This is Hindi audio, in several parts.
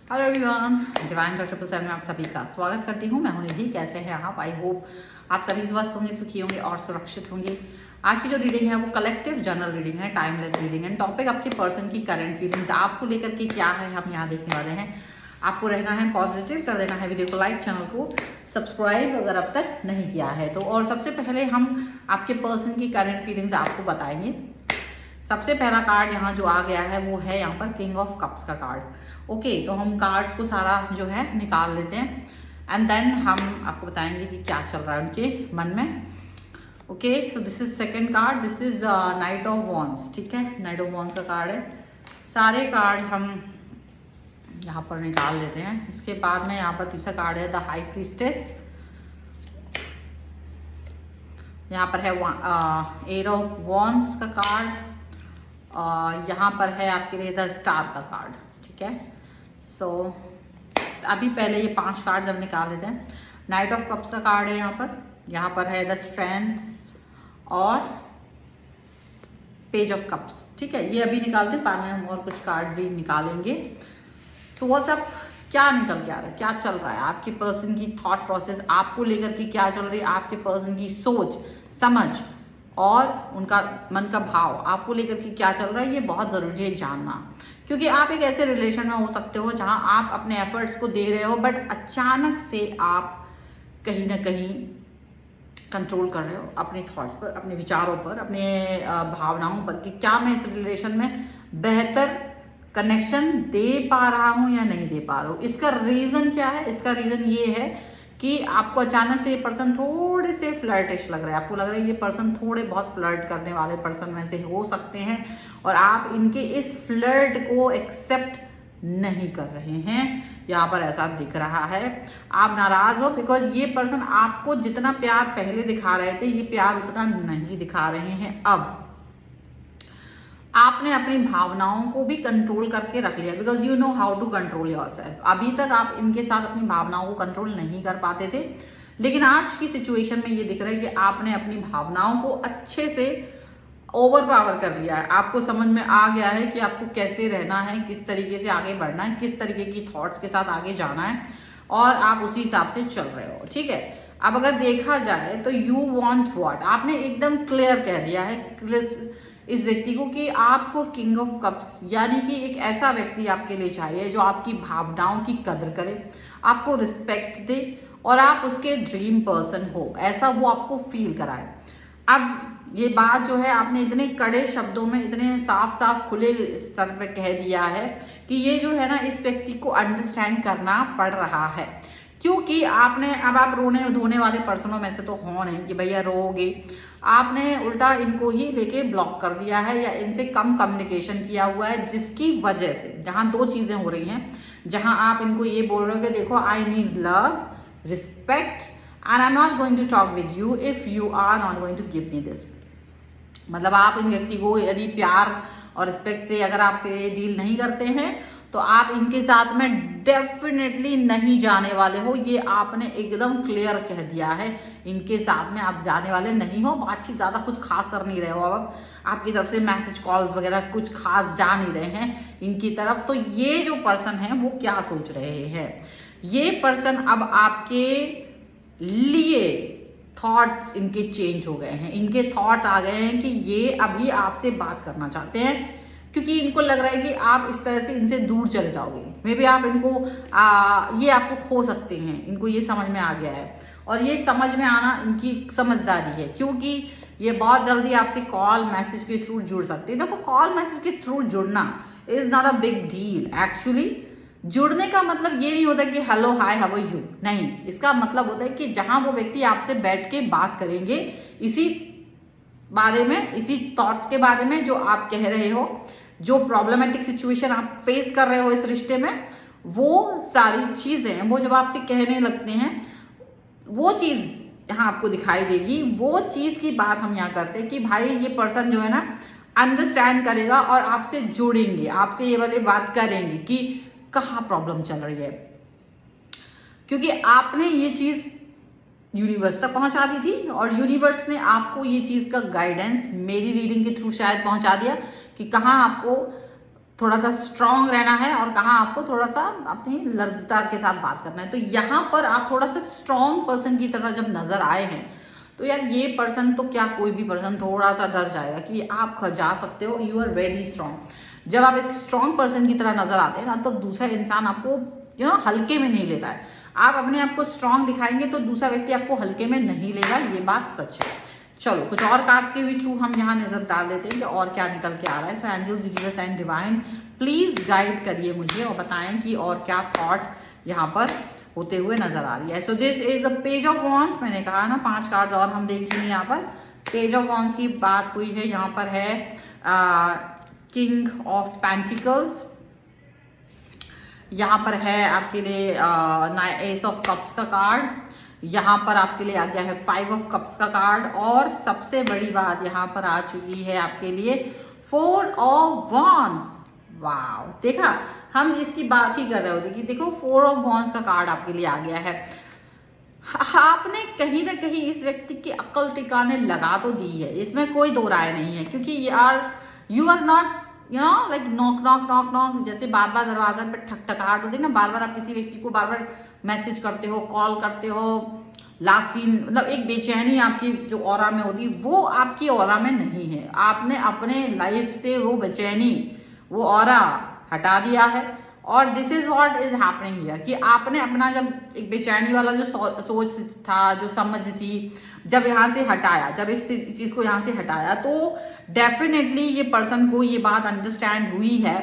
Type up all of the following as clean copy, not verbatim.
हेलो एवरीवन, डिवाइन टॉक 777 में आप सभी का स्वागत करती हूँ। मैं हूँ निधि। कैसे हैं आप? आई होप आप सभी स्वस्थ होंगे, सुखी होंगे और सुरक्षित होंगे। आज की जो रीडिंग है वो कलेक्टिव जर्नल रीडिंग है, टाइमलेस रीडिंग है। टॉपिक आपके पर्सन की करंट फीलिंग्स आपको लेकर के क्या है, हम यहाँ देखने वाले हैं। आपको रहना है पॉजिटिव, कर देना है वीडियो को लाइक, चैनल को सब्सक्राइब अगर अब तक नहीं किया है तो। और सबसे पहले हम आपके पर्सन की करंट फीलिंग्स आपको बताएंगे। सबसे पहला कार्ड यहाँ जो आ गया है वो है यहाँ पर किंग ऑफ कप्स का कार्ड। ओके, तो हम कार्ड्स को सारा जो है निकाल लेते हैं एंड देन हम आपको बताएंगे कि क्या चल रहा है उनके मन में। Okay, so this is second card, this is night of wands. ठीक है, नाइट ऑफ वॉन्ड्स का कार्ड है। सारे कार्ड हम यहाँ पर निकाल लेते हैं। इसके बाद में यहाँ पर तीसरा कार्ड है द हाई प्रीस्टेस। यहाँ पर है एट ऑफ वॉन्ड्स का कार्ड। यहाँ पर है आपके लिए द स्टार का कार्ड। ठीक है, सो अभी पहले ये 5 कार्ड हम निकाल लेते हैं। नाइट ऑफ कप्स का कार्ड है यहाँ पर है द स्ट्रेंथ और पेज ऑफ कप्स। ठीक है, ये अभी निकालते हैं, बाद में हम और कुछ कार्ड भी निकालेंगे। सो व्हाट्सअप क्या निकल के आ रहा है, क्या चल रहा है, आपके पर्सन की थॉट प्रोसेस आपको लेकर के क्या चल रही है, आपके पर्सन की सोच समझ और उनका मन का भाव आपको लेकर के क्या चल रहा है, ये बहुत ज़रूरी है जानना। क्योंकि आप एक ऐसे रिलेशन में हो सकते हो जहां आप अपने एफर्ट्स को दे रहे हो बट अचानक से आप कहीं ना कहीं कंट्रोल कर रहे हो अपने थॉट्स पर, अपने विचारों पर, अपने भावनाओं पर कि क्या मैं इस रिलेशन में बेहतर कनेक्शन दे पा रहा हूँ या नहीं दे पा रहा हूँ। इसका रीज़न क्या है? इसका रीज़न ये है कि आपको अचानक से ये पर्सन थोड़े से फ्लर्टिश लग रहा है। आपको लग रहा है ये पर्सन थोड़े बहुत फ्लर्ट करने वाले पर्सन में से हो सकते हैं और आप इनके इस फ्लर्ट को एक्सेप्ट नहीं कर रहे हैं। यहाँ पर ऐसा दिख रहा है। आप नाराज हो बिकॉज ये पर्सन आपको जितना प्यार पहले दिखा रहे थे ये प्यार उतना नहीं दिखा रहे हैं। अब आपने अपनी भावनाओं को भी कंट्रोल करके रख लिया because you know how to control yourself. अभी तक आप इनके साथ अपनी भावनाओं को कंट्रोल नहीं कर पाते थे, लेकिन आज की सिचुएशन में ये दिख रहा है कि आपने अपनी भावनाओं को अच्छे से ओवर पावर कर लिया है। आपको समझ में आ गया है कि आपको कैसे रहना है, किस तरीके से आगे बढ़ना है, किस तरीके की थॉट्स के साथ आगे जाना है और आप उसी हिसाब से चल रहे हो। ठीक है, अब अगर देखा जाए तो यू वॉन्ट व्हाट, आपने एकदम क्लियर कह दिया है इस व्यक्ति को कि आपको किंग ऑफ कप्स यानी कि एक ऐसा व्यक्ति आपके लिए चाहिए जो आपकी भावनाओं की कदर करे, आपको रिस्पेक्ट दे और आप उसके ड्रीम पर्सन हो, ऐसा वो आपको फील कराए। अब ये बात जो है आपने इतने कड़े शब्दों में, इतने साफ साफ खुले स्तर पे कह दिया है कि ये जो है ना इस व्यक्ति को अंडरस्टैंड करना पड़ रहा है। क्योंकि आपने, अब आप रोने धोने वाले पर्सनों में से तो हो नहीं कि भैया रोगे, आपने उल्टा इनको ही लेके ब्लॉक कर दिया है या इनसे कम कम्युनिकेशन किया हुआ है, जिसकी वजह से जहां 2 चीजें हो रही हैं। जहां आप इनको ये बोल रहे हो कि देखो I need love, respect and I am not going to talk with you if you are not going to give me this. मतलब आप इन व्यक्ति को यदि प्यार और रिस्पेक्ट से अगर आपसे डील नहीं करते हैं तो आप इनके साथ में डेफिनेटली नहीं जाने वाले हो। ये आपने एकदम क्लियर कह दिया है, इनके साथ में आप जाने वाले नहीं हो। बातचीत ज़्यादा कुछ खास कर नहीं रहे हो। अब आपकी तरफ से मैसेज कॉल्स वगैरह कुछ खास जा नहीं रहे हैं इनकी तरफ। तो ये जो पर्सन है वो क्या सोच रहे हैं, ये पर्सन अब आपके लिए थॉट्स इनके चेंज हो गए हैं। इनके थॉट्स आ गए हैं कि ये अभी आपसे बात करना चाहते हैं क्योंकि इनको लग रहा है कि आप इस तरह से इनसे दूर चले जाओगे। मे बी आप इनको ये आपको खो सकते हैं। इनको ये समझ में आ गया है और ये समझ में आना इनकी समझदारी है क्योंकि ये बहुत जल्दी आपसे कॉल मैसेज के थ्रू जुड़ सकते हैं। देखो, कॉल मैसेज के थ्रू जुड़ना is not a big deal. Actually जुड़ने का मतलब ये नहीं होता कि hello hi how are you, नहीं। इसका मतलब होता है कि जहां वो व्यक्ति आपसे बैठ के बात करेंगे इसी बारे में, इसी थॉट के बारे में जो आप कह रहे हो, जो प्रॉब्लमेटिक सिचुएशन आप फेस कर रहे हो इस रिश्ते में, वो सारी चीजें वो जब आपसे कहने लगते हैं वो चीज यहाँ आपको दिखाई देगी। वो चीज की बात हम यहाँ करते हैं कि भाई ये पर्सन जो है ना अंडरस्टैंड करेगा और आपसे जुड़ेंगे, आपसे ये वाली बात करेंगे कि कहाँ प्रॉब्लम चल रही है। क्योंकि आपने ये चीज यूनिवर्स तक पहुंचा दी थी और यूनिवर्स ने आपको ये चीज का गाइडेंस मेरी रीडिंग के थ्रू शायद पहुंचा दिया कि कहाँ आपको थोड़ा सा स्ट्रांग रहना है और कहाँ आपको थोड़ा सा अपनी लर्जता के साथ बात करना है। तो यहाँ पर आप थोड़ा सा स्ट्रांग पर्सन की तरह जब नजर आए हैं तो यार ये पर्सन तो क्या कोई भी पर्सन थोड़ा सा डर जाएगा कि आप जा सकते हो, यू आर वेरी स्ट्रांग। जब आप एक स्ट्रांग पर्सन की तरह नजर आते हैं ना तो दूसरा इंसान आपको हल्के में नहीं लेता है। आप अपने आप को स्ट्रांग दिखाएंगे तो दूसरा व्यक्ति आपको हल्के में नहीं लेगा, ये बात सच है। चलो कुछ और कार्ड्स के भी थ्रू हम यहाँ नजर डाल देते हैं कि और क्या निकल के आ रहा है। So angels, universe and divine please guide करिए मुझे और बताएं कि और क्या थॉट यहाँ पर होते हुए नजर आ रही है। So this is a page of wands. मैंने कहा ना 5 कार्ड्स और हम देखेंगे यहाँ पर। पेज ऑफ वॉन्ड्स की बात हुई है, यहाँ पर है किंग ऑफ पेंटिकल्स, यहाँ पर है आपके लिए एस ऑफ कप्स का कार्ड, यहाँ पर आपके लिए आ गया है 5 ऑफ कप्स का कार्ड और सबसे बड़ी बात यहाँ पर आ चुकी है आपके लिए 4 ऑफ वॉन्ड्स। वाह, देखा हम इसकी बात ही कर रहे होते कि देखो 4 ऑफ वॉन्ड्स का कार्ड आपके लिए आ गया है। आपने कहीं ना कहीं इस व्यक्ति की अक्ल टिकाने लगा तो दी है, इसमें कोई दो राय नहीं है, क्योंकि यार you are not like knock knock knock knock, जैसे बार बार दरवाजा पे ठकठकाहट होती है ना, बार बार आप किसी व्यक्ति को बार बार मैसेज करते हो, कॉल करते हो, लास्ट सीन मतलब एक बेचैनी आपकी जो ऑरा में होती है वो आपकी ऑरा में नहीं है। आपने अपने लाइफ से वो बेचैनी, वो ऑरा हटा दिया है और this is what is happening here कि आपने अपना जब एक बेचैनी वाला जो सोच था, जो समझ थी, जब यहाँ से हटाया, जब इस चीज को यहाँ से हटाया तो डेफिनेटली ये पर्सन को ये बात अंडरस्टैंड हुई है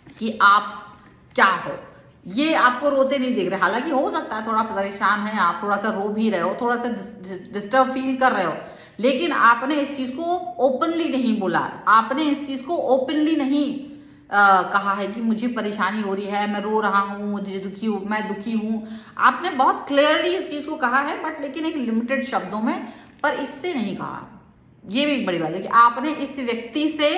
कि आप क्या हो। ये आपको रोते नहीं देख रहे, हालांकि हो सकता है थोड़ा परेशान है आप, थोड़ा सा रो भी रहे हो, थोड़ा सा डिस्टर्ब फील कर रहे हो, लेकिन आपने इस चीज को ओपनली नहीं बोला, आपने इस चीज को ओपनली नहीं कहा है कि मुझे परेशानी हो रही है, मैं रो रहा हूँ, मुझे दुखी हूँ, मैं दुखी हूँ। आपने बहुत क्लियरली इस चीज को कहा है, बट लेकिन एक लिमिटेड शब्दों में, पर इससे नहीं कहा। ये भी एक बड़ी बात है कि आपने इस व्यक्ति से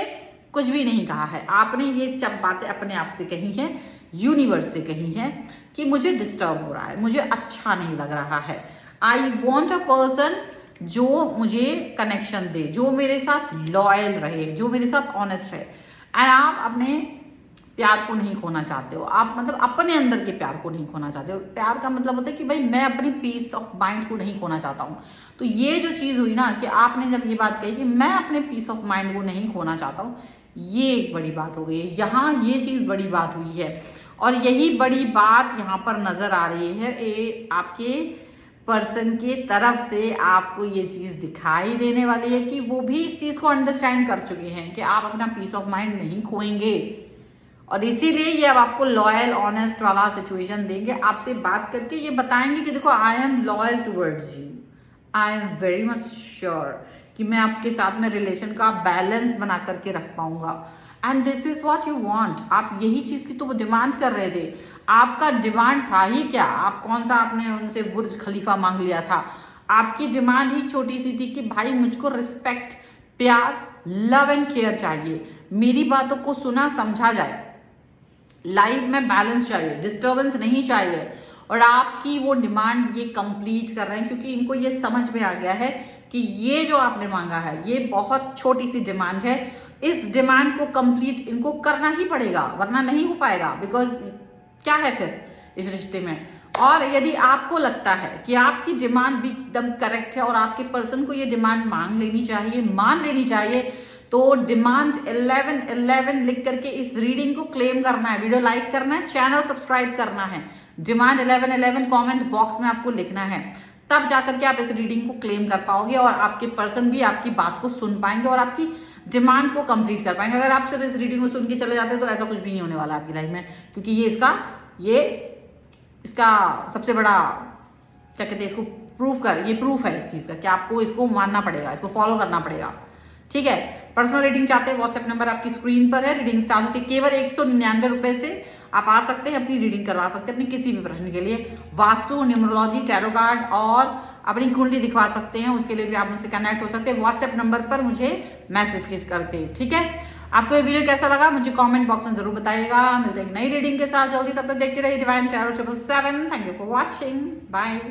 कुछ भी नहीं कहा है, आपने ये सब बातें अपने आप से कही है, यूनिवर्स से कही है कि मुझे डिस्टर्ब हो रहा है, मुझे अच्छा नहीं लग रहा है, आई वॉन्ट अ पर्सन जो मुझे कनेक्शन दे, जो मेरे साथ लॉयल रहे, जो मेरे साथ ऑनेस्ट रहे। एंड आप अपने प्यार को नहीं खोना चाहते हो, आप मतलब अपने अंदर के प्यार को नहीं खोना चाहते हो। प्यार का मतलब होता है कि भाई मैं अपनी पीस ऑफ माइंड को नहीं खोना चाहता हूँ। तो ये जो चीज हुई ना कि आपने जब ये बात कही कि मैं अपने पीस ऑफ माइंड को नहीं खोना चाहता हूँ, ये एक बड़ी बात हो गई है, यहाँ ये चीज बड़ी बात हुई है और यही बड़ी बात यहाँ पर नजर आ रही है। आपके पर्सन के तरफ से आपको ये चीज दिखाई देने वाली है कि वो भी इस चीज को अंडरस्टैंड कर चुके हैं कि आप अपना पीस ऑफ माइंड नहीं खोएंगे और इसीलिए ये अब आपको लॉयल ऑनेस्ट वाला सिचुएशन देंगे। आपसे बात करके ये बताएंगे कि देखो I am loyal towards you, I am very much sure कि मैं आपके साथ में रिलेशन का बैलेंस बना करके रख पाऊंगा and this is what you want. आप यही चीज की तो डिमांड कर रहे थे, आपका डिमांड था ही क्या? आप कौन सा आपने उनसे बुर्ज खलीफा मांग लिया था? आपकी डिमांड ही छोटी सी थी कि भाई मुझको रिस्पेक्ट, प्यार, लव एंड केयर चाहिए, मेरी बातों को सुना समझा जाए, लाइफ में बैलेंस चाहिए, डिस्टर्बेंस नहीं चाहिए। और आपकी वो डिमांड ये कंप्लीट कर रहे हैं क्योंकि इनको ये समझ में आ गया है कि ये जो आपने मांगा है ये बहुत छोटी सी डिमांड है, इस डिमांड को कंप्लीट इनको करना ही पड़ेगा वरना नहीं हो पाएगा। बिकॉज क्या है फिर इस रिश्ते में। और यदि आपको लगता है कि आपकी डिमांड भी एकदम करेक्ट है और आपके पर्सन को ये डिमांड मांग लेनी चाहिए, मान लेनी चाहिए, तो डिमांड 1111 लिख करके इस रीडिंग को क्लेम करना है, वीडियो लाइक करना है, चैनल सब्सक्राइब करना है, डिमांड 1111 कमेंट बॉक्स में आपको लिखना है, तब जाकर के आप इस रीडिंग को क्लेम कर पाओगे और आपके पर्सन भी आपकी बात को सुन पाएंगे और आपकी डिमांड को कंप्लीट कर पाएंगे। अगर आप सिर्फ इस रीडिंग को सुन के चले जाते हैं तो ऐसा कुछ भी नहीं होने वाला आपकी लाइफ में, क्योंकि ये इसका सबसे बड़ा क्या कहते हैं, इसको ये प्रूफ है इस चीज का कि आपको इसको मानना पड़ेगा, इसको फॉलो करना पड़ेगा। ठीक है, पर्सनल रीडिंग चाहते हैं, व्हाट्सएप नंबर आपकी स्क्रीन पर है। रीडिंग स्टार्ट होकर केवल 199 रुपए से आप आ सकते हैं, अपनी रीडिंग करवा सकते हैं अपनी किसी भी प्रश्न के लिए। वास्तु, न्यूमरोलॉजी, टैरो कार्ड और अपनी कुंडली दिखवा सकते हैं, उसके लिए भी आप मुझसे कनेक्ट हो सकते हैं व्हाट्सएप नंबर पर मुझे मैसेज करके। ठीक है, आपको ये वीडियो कैसा लगा मुझे कमेंट बॉक्स में जरूर बताइएगा। मिलते हैं नई रीडिंग के साथ जल्दी, तब तक देखते रहिए Divine Tarot 777। Thank you for watching, bye.